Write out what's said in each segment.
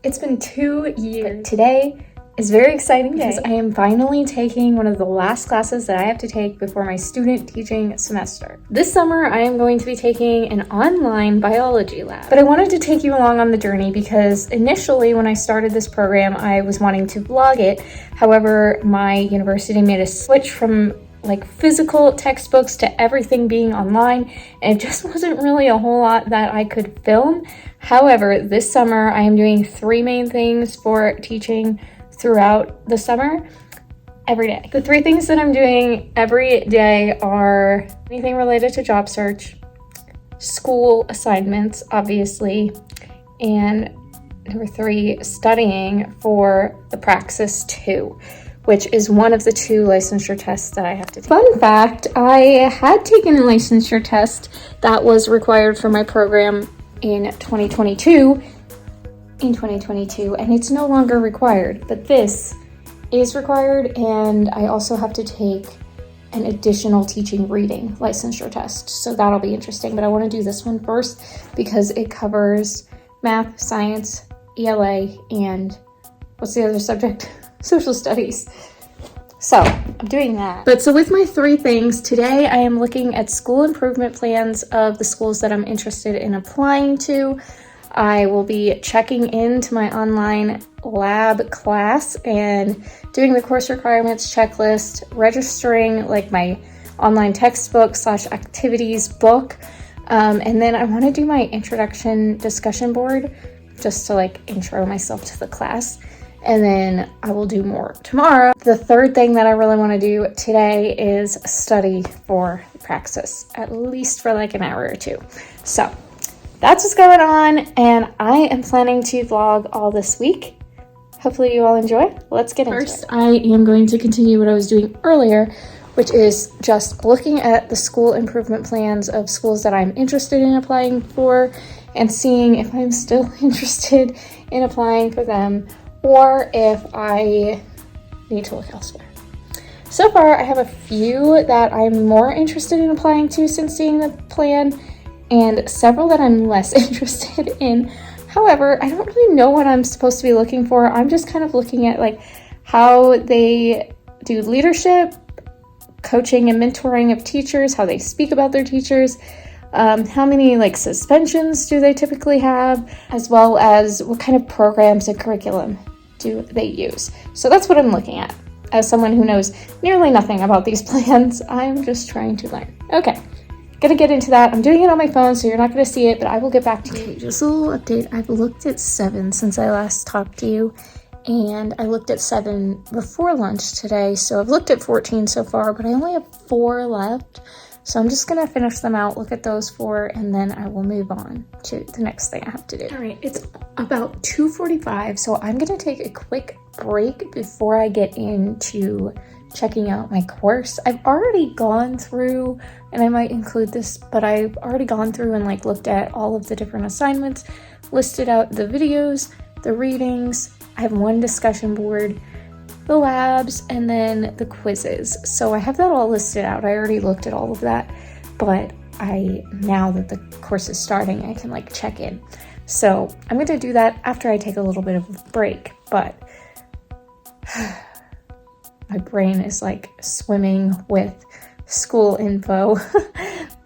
It's been 2 years. But today is a very exciting day because I am finally taking one of the last classes that I have to take before my student teaching semester. This summer, I am going to be taking an online biology lab. But I wanted to take you along on the journey because initially when I started this program, I was wanting to vlog it. However, my university made a switch from physical textbooks to everything being online, and it just wasn't really a whole lot that I could film. However, this summer I am doing 3 main things for teaching throughout the summer every day. The 3 things that I'm doing every day are anything related to job search, school assignments, obviously, and number 3, studying for the praxis 2, which is one of the 2 licensure tests that I have to take. Fun fact, I had taken a licensure test that was required for my program in 2022, and it's no longer required, but this is required, and I also have to take an additional teaching reading licensure test, so that'll be interesting. But I want to do this one first because it covers math, science, ELA, and what's the other subject? Social studies. So I'm doing that. But so with my 3 things, today I am looking at school improvement plans of the schools that I'm interested in applying to. I will be checking into my online lab class and doing the course requirements checklist, registering my online textbook / activities book. And then I want to do my introduction discussion board just to intro myself to the class. And then I will do more tomorrow. The 3rd thing that I really want to do today is study for praxis, at least for an hour or 2. So that's what's going on, and I am planning to vlog all this week. Hopefully you all enjoy. Let's get into it. First, I am going to continue what I was doing earlier, which is just looking at the school improvement plans of schools that I'm interested in applying for and seeing if I'm still interested in applying for them or if I need to look elsewhere. So far, I have a few that I'm more interested in applying to since seeing the plan, and several that I'm less interested in. However, I don't really know what I'm supposed to be looking for. I'm just kind of looking at how they do leadership, coaching and mentoring of teachers, how they speak about their teachers, how many suspensions do they typically have, as well as what kind of programs and curriculum do they use. So that's what I'm looking at. As someone who knows nearly nothing about these plans, I'm just trying to learn. Okay, gonna get into that. I'm doing it on my phone, so you're not gonna see it, but I will get back to you. Just a little update. I've looked at 7 since I last talked to you, and I looked at 7 before lunch today, so I've looked at 14 so far, but I only have 4 left. So I'm just gonna finish them out, look at those 4, and then I will move on to the next thing I have to do. All right, it's about 2:45, so I'm gonna take a quick break before I get into checking out my course. I've already gone through, and I might include this, but I've already gone through and looked at all of the different assignments, listed out the videos, the readings. I have 1 discussion board, the labs, and then the quizzes. So I have that all listed out. I already looked at all of that, but now that the course is starting, I can check in. So I'm going to do that after I take a little bit of a break, but my brain is swimming with school info.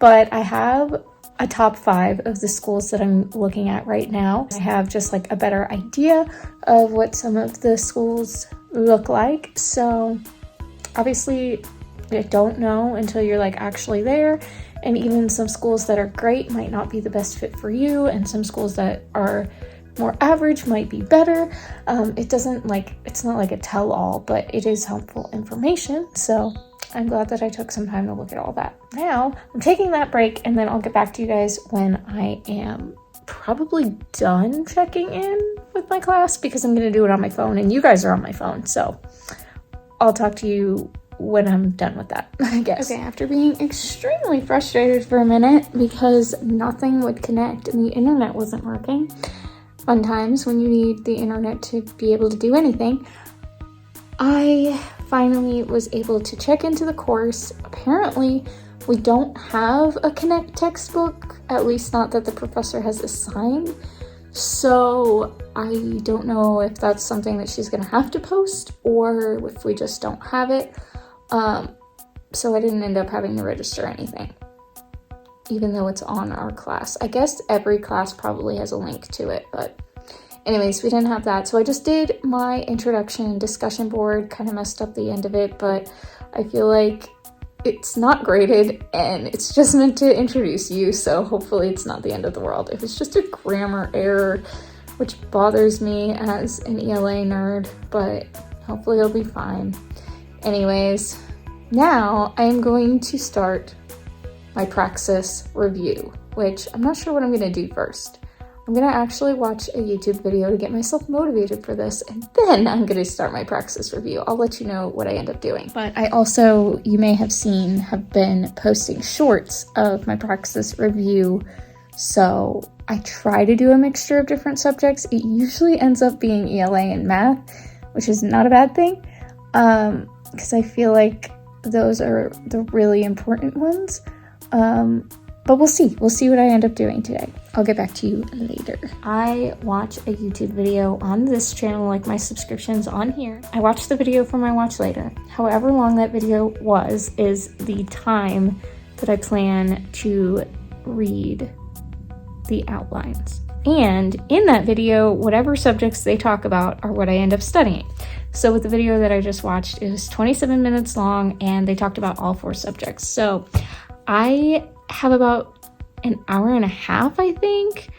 But I have a top 5 of the schools that I'm looking at right now. I have just a better idea of what some of the schools look like. So obviously you don't know until you're actually there, and even some schools that are great might not be the best fit for you, and some schools that are more average might be better. It's not a tell-all, but it is helpful information. So I'm glad that I took some time to look at all that. Now I'm taking that break, and then I'll get back to you guys when I am probably done checking in with my class, because I'm going to do it on my phone and you guys are on my phone. So I'll talk to you when I'm done with that, I guess. Okay, after being extremely frustrated for a minute because nothing would connect and the internet wasn't working, fun times when you need the internet to be able to do anything, I finally was able to check into the course. Apparently, we don't have a Connect textbook, at least not that the professor has assigned. So I don't know if that's something that she's gonna have to post or if we just don't have it. So I didn't end up having to register anything, even though it's on our class. I guess every class probably has a link to it, but anyways, we didn't have that. So I just did my introduction discussion board, kind of messed up the end of it, but I feel like it's not graded and it's just meant to introduce you. So hopefully it's not the end of the world. If it's just a grammar error, which bothers me as an ELA nerd, but hopefully it'll be fine. Anyways, now I'm going to start my praxis review, which I'm not sure what I'm going to do first. I'm going to actually watch a YouTube video to get myself motivated for this, and then I'm going to start my praxis review. I'll let you know what I end up doing. But I also, you may have seen, have been posting shorts of my praxis review. So I try to do a mixture of different subjects. It usually ends up being ELA and math, which is not a bad thing, because I feel like those are the really important ones. But we'll see. We'll see what I end up doing today. I'll get back to you later. I watch a YouTube video on this channel, like my subscription's on here. I watch the video for my watch later. However long that video was is the time that I plan to read the outlines. And in that video, whatever subjects they talk about are what I end up studying. So with the video that I just watched, it was 27 minutes long and they talked about all 4 subjects. So I have about an hour and a half, I think.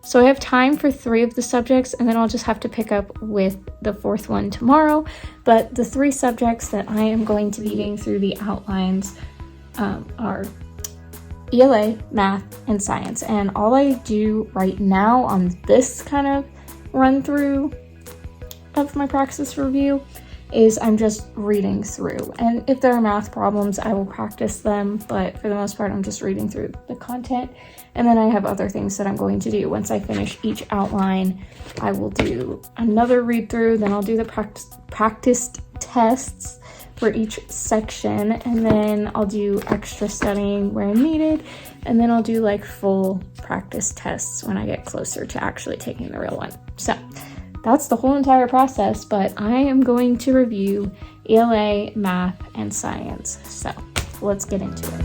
So I have time for 3 of the subjects, and then I'll just have to pick up with the 4th one tomorrow. But the 3 subjects that I am going to be reading through the outlines are ELA, math, and science. And all I do right now on this kind of run through of my praxis review is I'm just reading through. And if there are math problems, I will practice them, but for the most part, I'm just reading through the content. And then I have other things that I'm going to do. Once I finish each outline, I will do another read through, then I'll do the practiced tests for each section, and then I'll do extra studying where needed, and then I'll do like full practice tests when I get closer to actually taking the real one. So that's the whole entire process, but I am going to review ELA, math, and science. So let's get into it.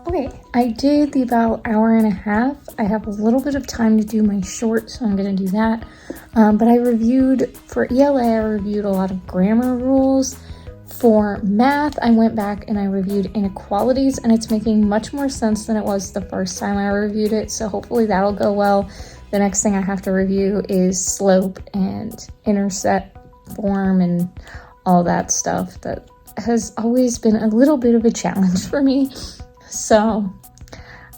Okay, I did the about hour and a half. I have a little bit of time to do my short, so I'm going to do that. But I reviewed, for ELA, I reviewed a lot of grammar rules. For math, I went back and I reviewed inequalities, and it's making much more sense than it was the first time I reviewed it, so hopefully that'll go well. The next thing I have to review is slope and intercept form and all that stuff that has always been a little bit of a challenge for me. So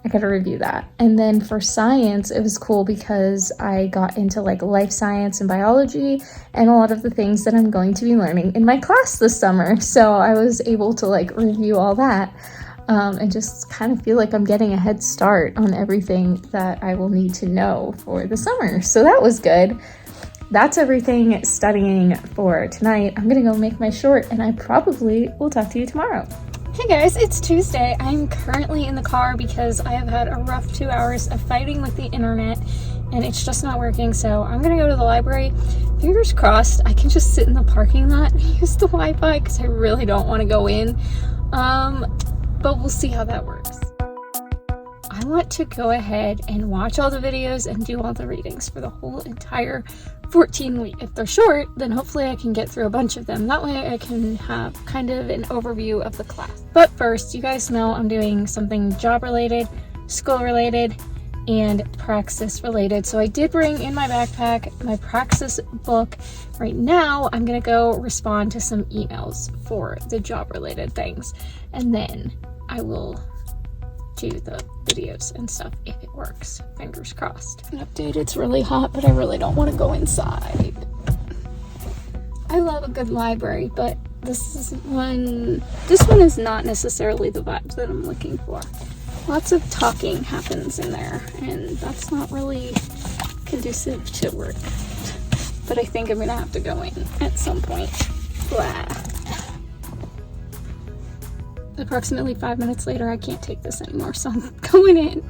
I gotta review that. And then for science, it was cool because I got into like life science and biology and a lot of the things that I'm going to be learning in my class this summer. So I was able to like review all that and just kind of feel like I'm getting a head start on everything that I will need to know for the summer. So that was good. That's everything studying for tonight. I'm gonna go make my short, and I probably will talk to you tomorrow. Hey guys, it's Tuesday. I'm currently in the car because I have had a rough 2 hours of fighting with the internet and it's just not working, so I'm gonna go to the library. Fingers crossed I can just sit in the parking lot and use the Wi-Fi because I really don't want to go in, but we'll see how that works. I want to go ahead and watch all the videos and do all the readings for the whole entire 14 weeks. If they're short, then hopefully I can get through a bunch of them. That way I can have kind of an overview of the class. But first, you guys know I'm doing something job related, school related, and praxis related. So I did bring in my backpack my praxis book. Right now, I'm gonna go respond to some emails for the job related things. And then I will do the videos and stuff if it works. Fingers crossed. An update, it's really hot, but I really don't want to go inside. I love a good library, but this one is not necessarily the vibes that I'm looking for. lots of talking happens in there, and that's not really conducive to work. But I think I'm gonna have to go in at some point. Blah. Approximately 5 minutes later, I can't take this anymore, so I'm going in.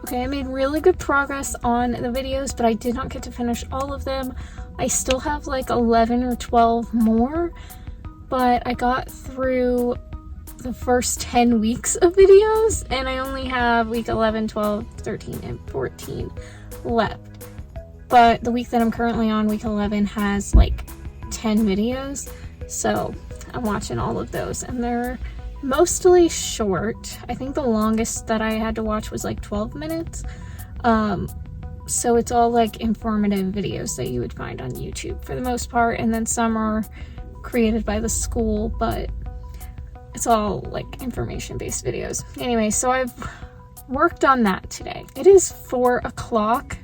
Okay, I made really good progress on the videos, but I did not get to finish all of them. I still have like 11 or 12 more, but I got through the first 10 weeks of videos, and I only have week 11, 12, 13, and 14 left. But the week that I'm currently on, week 11, has like 10 videos, so I'm watching all of those, and they're mostly short. I think the longest that I had to watch was like 12 minutes. So it's all like informative videos that you would find on YouTube for the most part, and then some are created by the school, but it's all like information-based videos. Anyway, so I've worked on that today. It is 4 o'clock,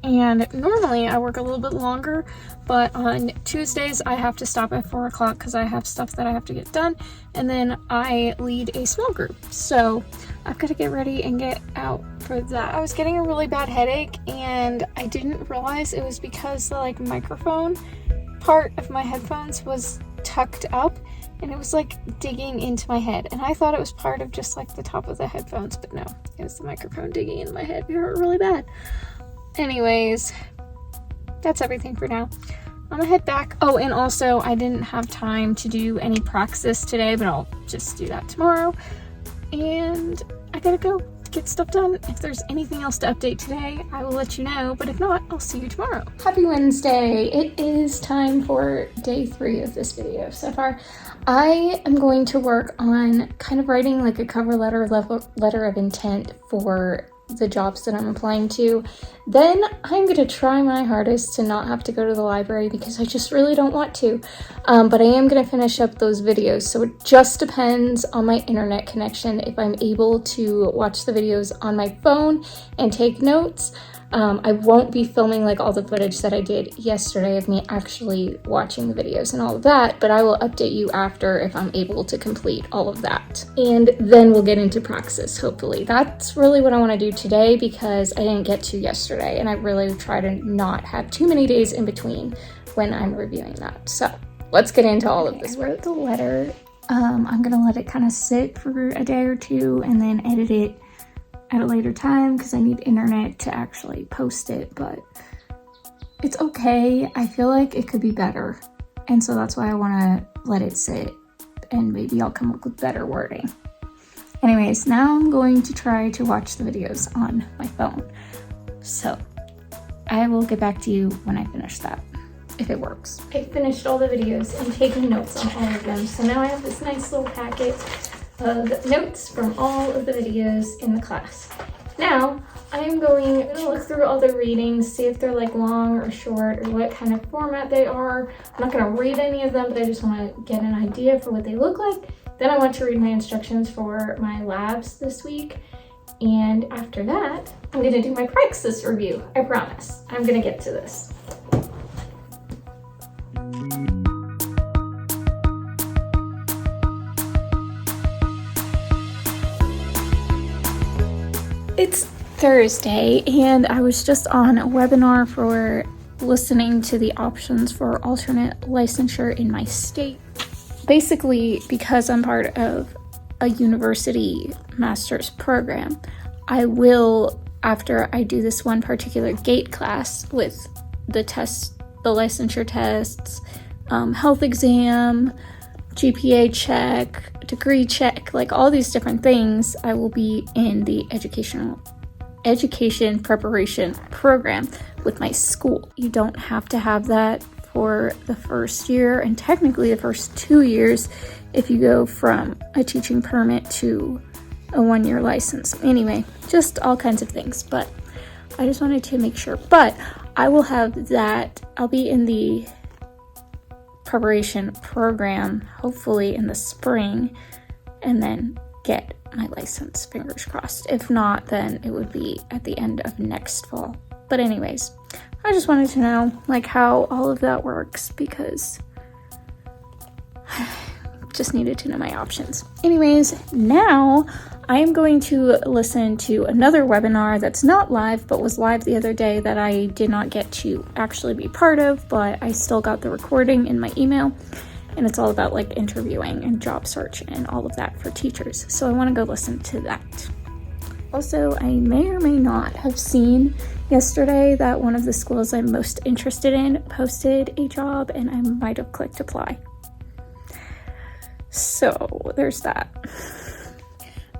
and normally I work a little bit longer, but on Tuesdays I have to stop at 4 o'clock because I have stuff that I have to get done, and then I lead a small group, so I've got to get ready and get out for that. I was getting a really bad headache, and I didn't realize it was because the like microphone part of my headphones was tucked up, and it was like digging into my head, and I thought it was part of just like the top of the headphones, but no, it was the microphone digging in my head. It hurt really bad. Anyways, that's everything for now. I'm gonna head back. Oh, and also I didn't have time to do any praxis today, but I'll just do that tomorrow. And I gotta go get stuff done. If there's anything else to update today, I will let you know, but if not, I'll see you tomorrow. Happy Wednesday. It is time for day 3 of this video. So far, I am going to work on kind of writing like a cover letter of intent for the jobs that I'm applying to. Then I'm gonna try my hardest to not have to go to the library because I just really don't want to, but I am gonna finish up those videos, so it just depends on my internet connection if I'm able to watch the videos on my phone and take notes. I won't be filming like all the footage that I did yesterday of me actually watching the videos and all of that, but I will update you after if I'm able to complete all of that. And then we'll get into praxis, hopefully. That's really what I want to do today because I didn't get to yesterday, and I really try to not have too many days in between when I'm reviewing that. So let's get into all of this. I wrote the letter. I'm gonna let it kind of sit for a day or two and then edit it at a later time because I need internet to actually post it, but it's okay. I feel like it could be better, and so that's why I want to let it sit, and maybe I'll come up with better wording. Anyways, now I'm going to try to watch the videos on my phone, so I will get back to you when I finish that, if it works. I finished all the videos and taking notes on all of them, so now I have this nice little packet of notes from all of the videos in the class. Now, I am going to look through all the readings, see if they're like long or short or what kind of format they are. I'm not going to read any of them, but I just want to get an idea for what they look like. Then I want to read my instructions for my labs this week. And after that, I'm going to do my praxis review. I promise. I'm going to get to this. It's Thursday, and I was just on a webinar for listening to the options for alternate licensure in my state. Basically, because I'm part of a university master's program, I will, after I do this one particular GATE class with the test, the licensure tests, health exam, GPA check, degree check, like all these different things, I will be in the education preparation program with my school. You don't have to have that for the first year, and technically the first 2 years if you go from a teaching permit to a 1-year license. Anyway, just all kinds of things, but I just wanted to make sure. But I will have that. I'll be in the preparation program hopefully in the spring, and then get my license, fingers crossed. If not, then it would be at the end of next fall. But anyways, I just wanted to know like how all of that works, because I just needed to know my options. Anyways, now I am going to listen to another webinar that's not live, but was live the other day, that I did not get to actually be part of, but I still got the recording in my email. And it's all about like interviewing and job search and all of that for teachers. So I want to go listen to that. Also, I may or may not have seen yesterday that one of the schools I'm most interested in posted a job, and I might have clicked apply. So there's that.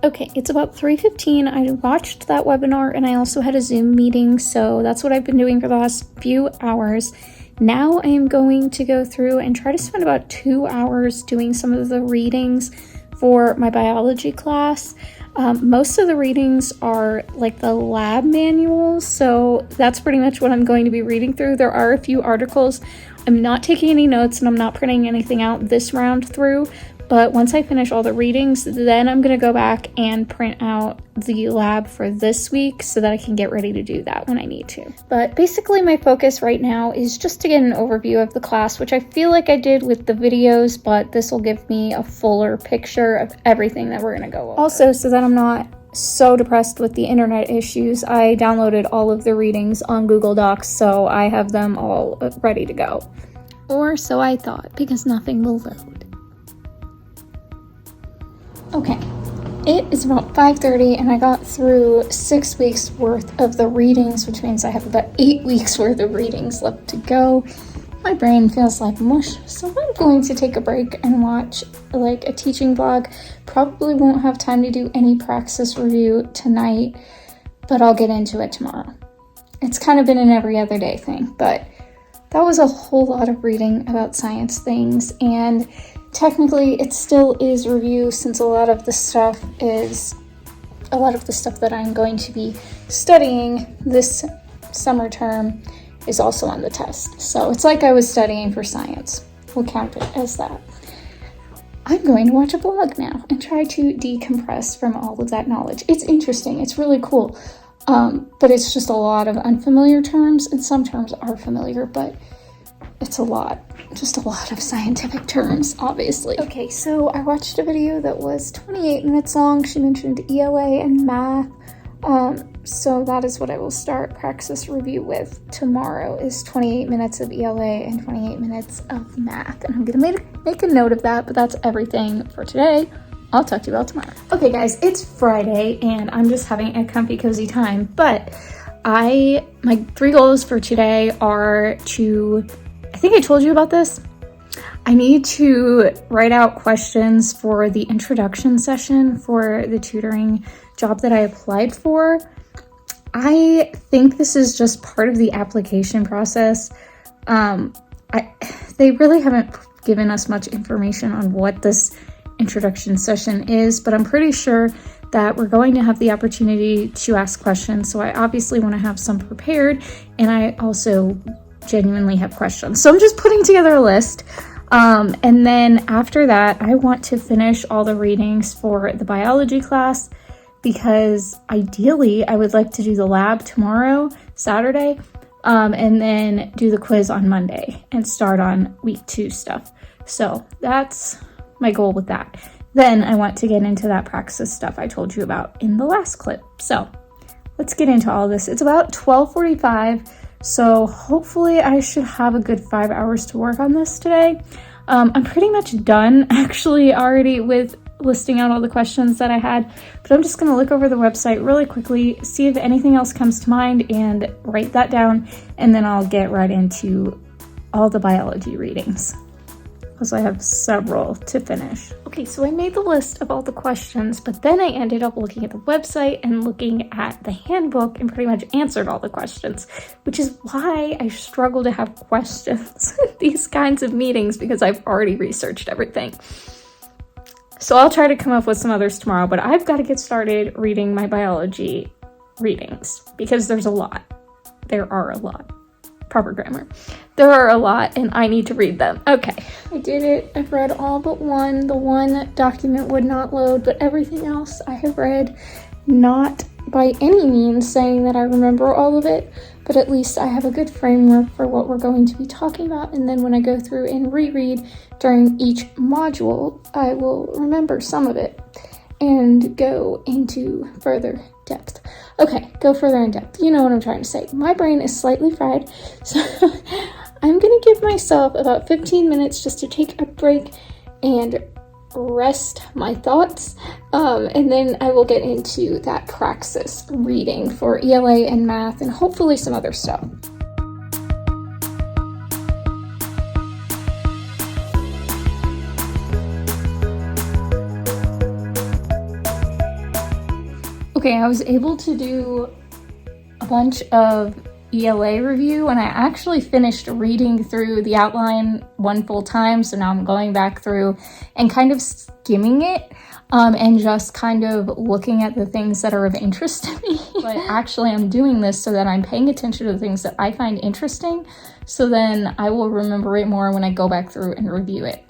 Okay, it's about 3:15. I watched that webinar, and I also had a Zoom meeting, so that's what I've been doing for the last few hours. Now I am going to go through and try to spend about 2 hours doing some of the readings for my biology class. Most of the readings are like the lab manuals, so that's pretty much what I'm going to be reading through. There are a few articles. I'm not taking any notes, and I'm not printing anything out this round through. But once I finish all the readings, then I'm going to go back and print out the lab for this week so that I can get ready to do that when I need to. But basically my focus right now is just to get an overview of the class, which I feel like I did with the videos, but this will give me a fuller picture of everything that we're going to go over. Also, so that I'm not so depressed with the internet issues, I downloaded all of the readings on Google Docs, so I have them all ready to go. Or so I thought, because nothing will load. Okay, it is about 5:30, and I got through 6 weeks worth of the readings, which means I have about 8 weeks worth of readings left to go. My brain feels like mush, so I'm going to take a break and watch like a teaching vlog. Probably won't have time to do any praxis review tonight, but I'll get into it tomorrow. It's kind of been an every other day thing, but that was a whole lot of reading about science things, and technically it still is review, since a lot of the stuff that I'm going to be studying this summer term is also on the test. So it's like I was studying for science. We'll count it as that. I'm going to watch a vlog now and try to decompress from all of that knowledge. It's interesting. It's really cool. But it's just a lot of unfamiliar terms, and some terms are familiar, but it's just a lot of scientific terms, obviously. Okay, so I watched a video that was 28 minutes long. She mentioned ELA and math. So that is what I will start praxis review with tomorrow, is 28 minutes of ELA and 28 minutes of math. And I'm gonna make a note of that, but that's everything for today. I'll talk to you all tomorrow. Okay guys, it's Friday and I'm just having a comfy cozy time, but my 3 goals for today are to, I think I told you about this. I need to write out questions for the introduction session for the tutoring job that I applied for. I think this is just part of the application process. They really haven't given us much information on what this introduction session is, but I'm pretty sure that we're going to have the opportunity to ask questions. So I obviously want to have some prepared, and I also genuinely have questions. So I'm just putting together a list. And then after that, I want to finish all the readings for the biology class, because ideally I would like to do the lab tomorrow, Saturday, and then do the quiz on Monday and start on week 2 stuff. So that's my goal with that. Then I want to get into that praxis stuff I told you about in the last clip. So let's get into all of this. It's about 12:45, so hopefully I should have a good 5 hours to work on this today. I'm pretty much done actually already with listing out all the questions that I had, but I'm just gonna look over the website really quickly, see if anything else comes to mind, and write that down, and then I'll get right into all the biology readings, because I have several to finish. Okay, so I made the list of all the questions, but then I ended up looking at the website and looking at the handbook and pretty much answered all the questions, which is why I struggle to have questions at these kinds of meetings, because I've already researched everything. So I'll try to come up with some others tomorrow, but I've got to get started reading my biology readings, because there's a lot. There are a lot. Proper grammar. There are a lot, and I need to read them. Okay, I did it. I've read all but one. The one document would not load, but everything else I have read. Not by any means saying that I remember all of it, but at least I have a good framework for what we're going to be talking about, and then when I go through and reread during each module, I will remember some of it and go into further depth. Okay, go further in depth. You know what I'm trying to say. My brain is slightly fried, so I'm gonna give myself about 15 minutes just to take a break and rest my thoughts, and then I will get into that praxis reading for ELA and math and hopefully some other stuff. Okay, I was able to do a bunch of ELA review, and I actually finished reading through the outline one full time, so now I'm going back through and kind of skimming it, and just kind of looking at the things that are of interest to me. But actually I'm doing this so that I'm paying attention to the things that I find interesting, so then I will remember it more when I go back through and review it.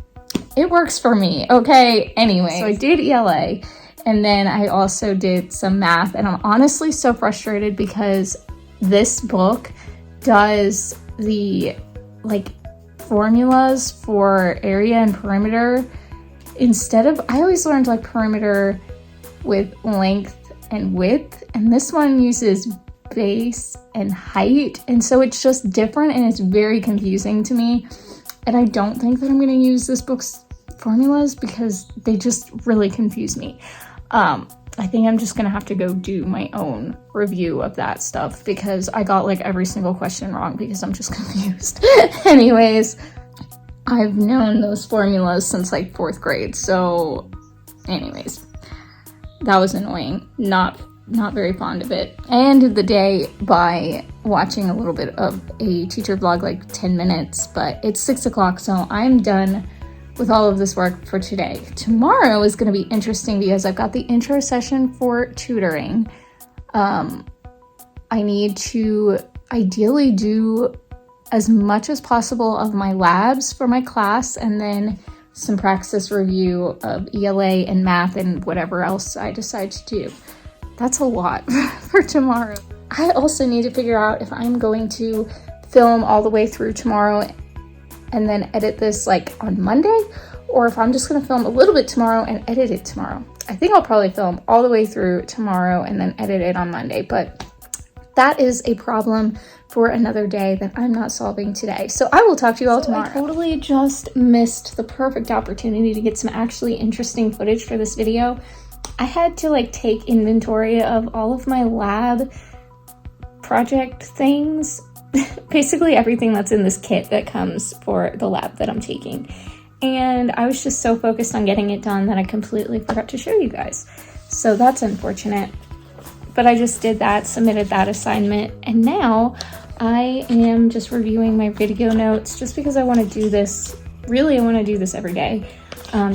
It works for me, okay? Anyway, so I did ELA, and then I also did some math, and I'm honestly so frustrated because this book does the formulas for area and perimeter instead of, I always learned perimeter with length and width, and this one uses base and height, and so it's just different and it's very confusing to me, and I don't think that I'm going to use this book's formulas because they just really confuse me. I think I'm just gonna have to go do my own review of that stuff because I got every single question wrong because I'm just confused. Anyways, I've known those formulas since 4th grade, so anyways, that was annoying. Not very fond of it. I ended the day by watching a little bit of a teacher vlog, 10 minutes, but it's 6 o'clock, so I'm done with all of this work for today. Tomorrow is going to be interesting because I've got the intro session for tutoring. I need to ideally do as much as possible of my labs for my class, and then some praxis review of ELA and math and whatever else I decide to do. That's a lot for tomorrow. I also need to figure out if I'm going to film all the way through tomorrow and then edit this on Monday, or if I'm just gonna film a little bit tomorrow and edit it tomorrow. I think I'll probably film all the way through tomorrow and then edit it on Monday, but that is a problem for another day that I'm not solving today. So I will talk to you all tomorrow. I totally just missed the perfect opportunity to get some actually interesting footage for this video. I had to take inventory of all of my lab project things, basically everything that's in this kit that comes for the lab that I'm taking. And I was just so focused on getting it done that I completely forgot to show you guys. So that's unfortunate. But I just did that, submitted that assignment, and now I am just reviewing my video notes just because I want to do this. Really, I want to do this every day.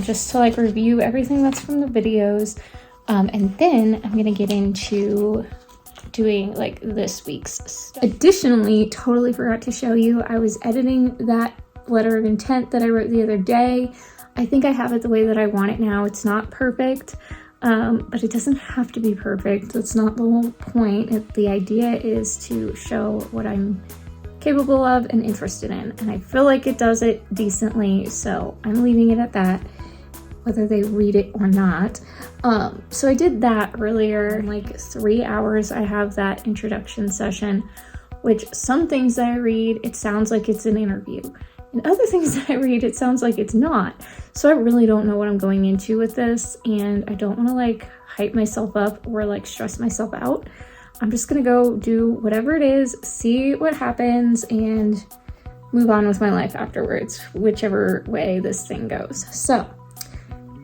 Just to review everything that's from the videos, And then I'm gonna get into doing like this week's stuff. Additionally, totally forgot to show you, I was editing that letter of intent that I wrote the other day. I think I have it the way that I want it now. It's not perfect, but it doesn't have to be perfect. That's not the whole point. The idea is to show what I'm capable of and interested in, and I feel like it does it decently, so I'm leaving it at that, whether they read it or not. So I did that earlier. In like 3 hours I have that introduction session, which some things that I read, it sounds like it's an interview, and other things that I read, it sounds like it's not. So I really don't know what I'm going into with this, and I don't want to like hype myself up or like stress myself out. I'm just gonna go do whatever it is, see what happens, and move on with my life afterwards, whichever way this thing goes. So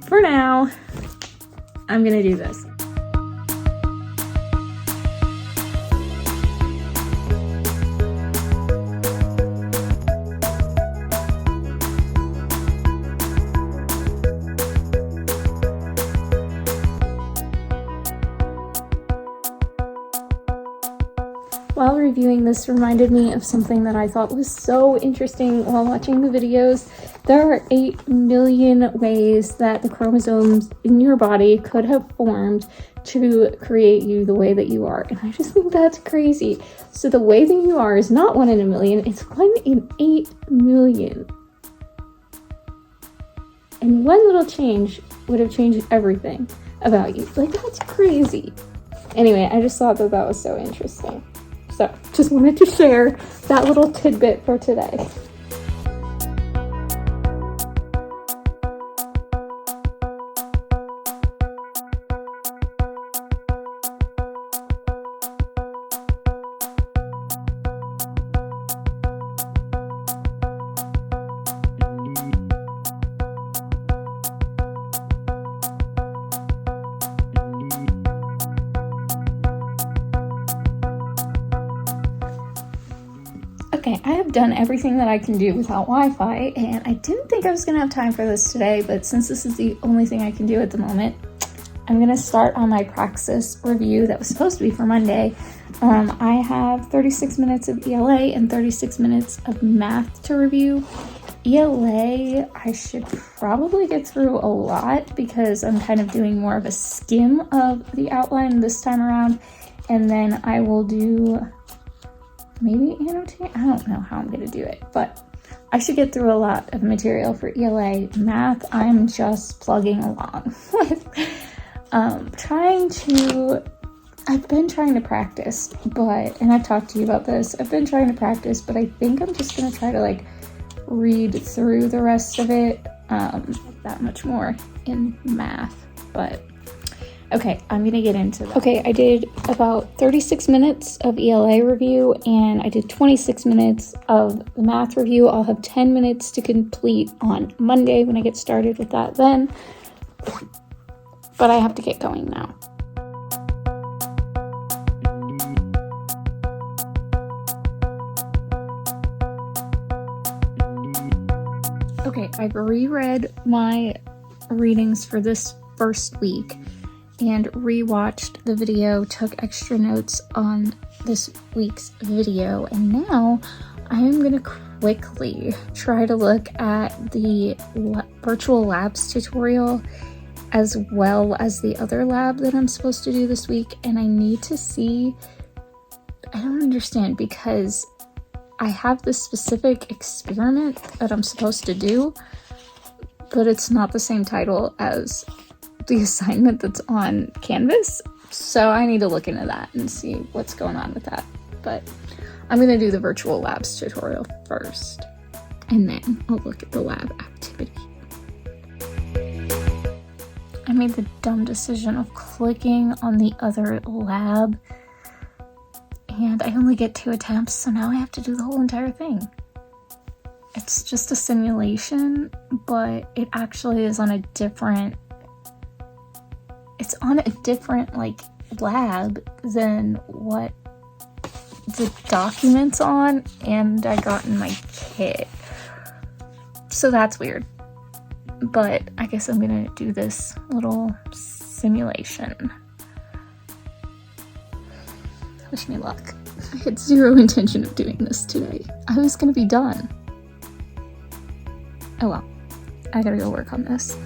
for now, I'm gonna do this. While reviewing this reminded me of something that I thought was so interesting while watching the videos. There are 8 million ways that the chromosomes in your body could have formed to create you the way that you are. And I just think that's crazy. So the way that you are is not 1 in a million, it's 1 in 8 million. And one little change would have changed everything about you. Like, that's crazy. Anyway, I just thought that that was so interesting. So just wanted to share that little tidbit for today. Okay, I have done everything that I can do without Wi-Fi, and I didn't think I was gonna have time for this today, but since this is the only thing I can do at the moment, I'm gonna start on my praxis review that was supposed to be for Monday. I have 36 minutes of ELA and 36 minutes of math to review. ELA, I should probably get through a lot because I'm kind of doing more of a skim of the outline this time around, and then I will do maybe annotate. I don't know how I'm gonna do it, but I should get through a lot of material for ELA. Math, I'm just plugging along with. I've been trying to practice, and I've talked to you about this, I've been trying to practice, but I think I'm just gonna try to like read through the rest of it, that much more in math, but okay, I'm gonna get into that. Okay, I did about 36 minutes of ELA review, and I did 26 minutes of the math review. I'll have 10 minutes to complete on Monday when I get started with that then, but I have to get going now. Okay, I've reread my readings for this first week and rewatched the video, took extra notes on this week's video, and now I am going to quickly try to look at the virtual labs tutorial as well as the other lab that I'm supposed to do this week, and I need to see, I don't understand, because I have this specific experiment that I'm supposed to do, but it's not the same title as the assignment that's on Canvas, so I need to look into that and see what's going on with that. But I'm going to do the virtual labs tutorial first, and then I'll look at the lab activity. I made the dumb decision of clicking on the other lab, and I only get 2 attempts, so now I have to do the whole entire thing. It's just a simulation, but it actually is on a different, like lab than what the document's on, and I got in my kit. So that's weird. But I guess I'm gonna do this little simulation. Wish me luck. I had zero intention of doing this today. I was gonna be done. Oh well, I gotta go work on this.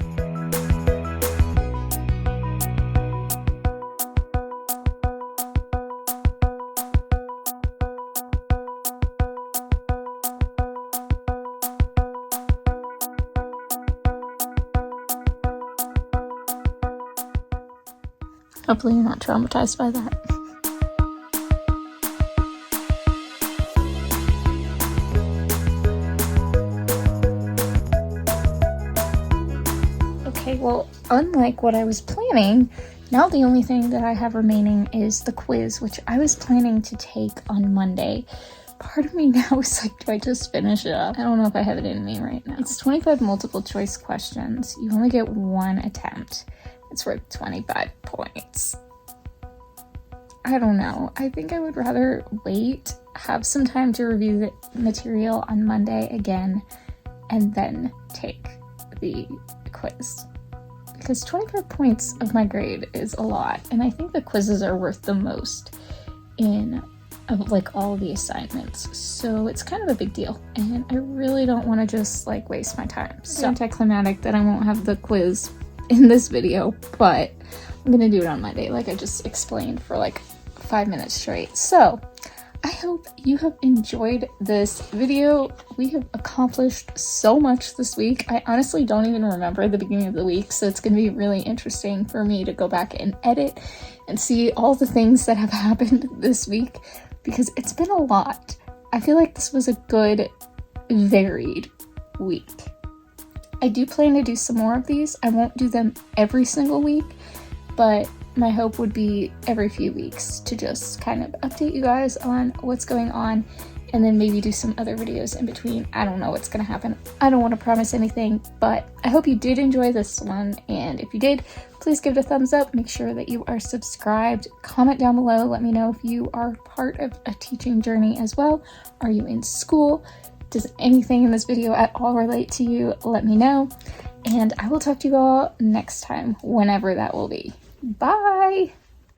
Hopefully you're not traumatized by that. Okay, well, unlike what I was planning, now the only thing that I have remaining is the quiz, which I was planning to take on Monday. Part of me now is like, do I just finish it up? I don't know if I have it in me right now. It's 25 multiple choice questions. You only get one attempt. It's worth 25 points. I don't know. I think I would rather wait, have some time to review the material on Monday again, and then take the quiz. Because 25 points of my grade is a lot, and I think the quizzes are worth the most of like all the assignments. So it's kind of a big deal, and I really don't want to just like waste my time. So anticlimactic that I won't have the quiz in this video, but I'm gonna do it on Monday, like I just explained for like 5 minutes straight. So I hope you have enjoyed this video. We have accomplished so much this week. I honestly don't even remember the beginning of the week, so it's gonna be really interesting for me to go back and edit and see all the things that have happened this week, because it's been a lot. I feel like this was a good, varied week. I do plan to do some more of these. I won't do them every single week, but my hope would be every few weeks to just kind of update you guys on what's going on, and then maybe do some other videos in between. I don't know what's gonna happen. I don't want to promise anything, but I hope you did enjoy this one, and if you did, please give it a thumbs up. Make sure that you are subscribed. Comment down below. Let me know if you are part of a teaching journey as well. Are you in school? Does anything in this video at all relate to you? Let me know, and I will talk to you all next time, whenever that will be. Bye!